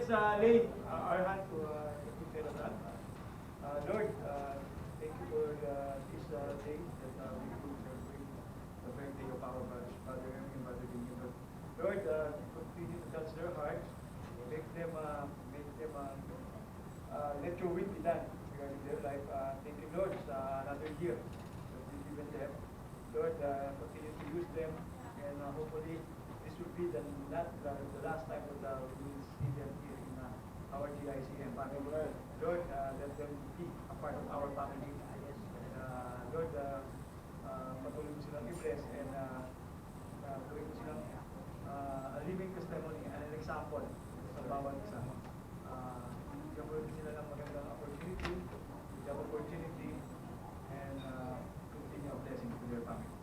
let's lay our hand to take care of that. Lord, thank you for this day that we could celebrate the birthday of our Brother Henry and Brother Benito. Lord, continue to touch their hearts, make them, let your will be done regarding their life. Thank you, Lord, sa another year that you've given them. Lord, continue to use them, and hopefully this will be not the last time that we will see them here in our GICM family. Lord, let them be a part of our family. Lord, patuloy mo silang i-bless and gawin mo silang a living testimony and an example sa bawat isa. Bigyan mo rin sila ng magandang opportunity, and continue a blessing to their families.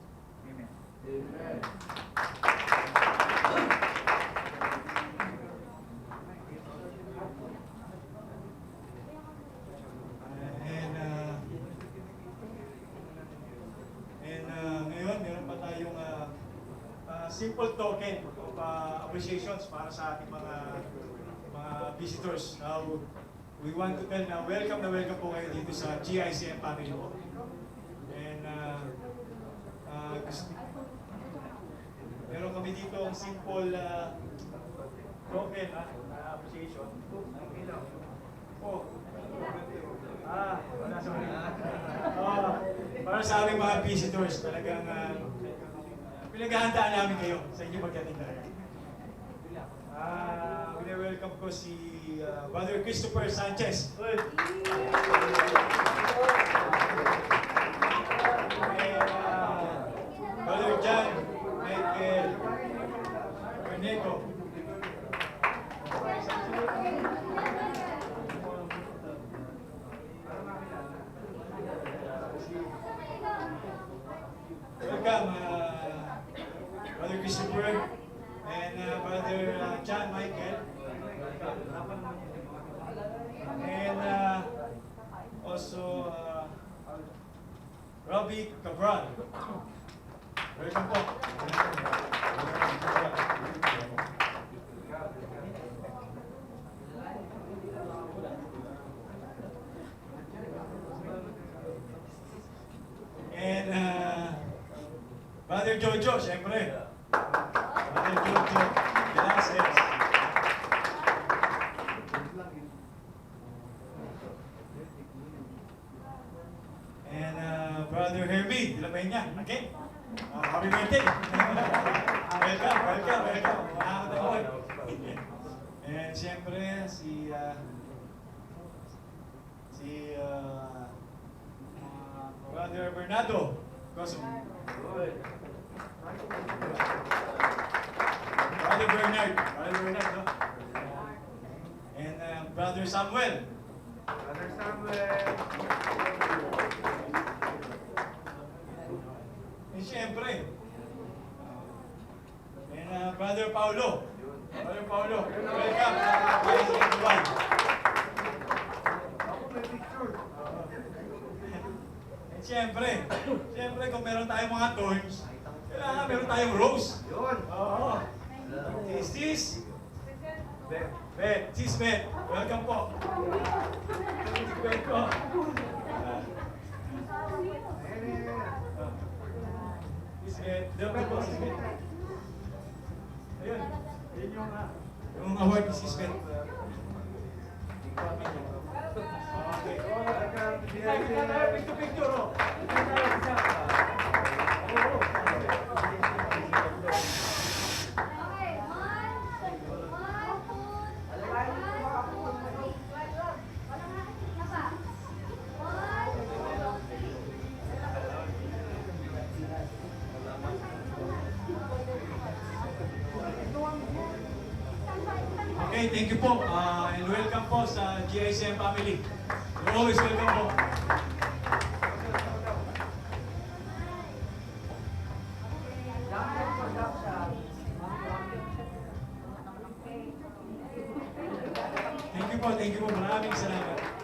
Amen. Amen. Ngayon, meron pa tayong simple token of appreciations para sa ating mga visitors. Now, we want to tell na welcome po kayo dito sa GICM family po. And meron kami dito ang simple token appreciation. Wala sa para sa aming mga visitors, talagang pinaghahandaan namin kayo sa inyong pagdating talaga. Welcome ko si Brother Christopher Sanchez. Brother John Michael Berneco. Welcome, Brother Christopher and Brother John Michael. And also Robbie Cabral. Welcome po. And Brother Jojo, siyempre. Brother Jojo, gracias. And Brother Herbie, dilabay niya. Okay? Happy birthday. Welcome. And siyempre, si Brother Bernardo Cosmo. Brother Bernard, no? And Brother Samuel. And siyempre, and Brother Paulo. Welcome. Everyone. And siyempre kung meron tayong mga thorns, kailangan meron tayong rose. Yun. Oo. Sis Bet. Welcome po. Sis Bet po. Sis Bet. Welcome po, Sis Bet. Ayun. Yun yung award ni Sis Bet. Okay. Picture. Okay, thank you po. And welcome po sa GICM family. You're always welcome po. Thank you po. Maraming salamat.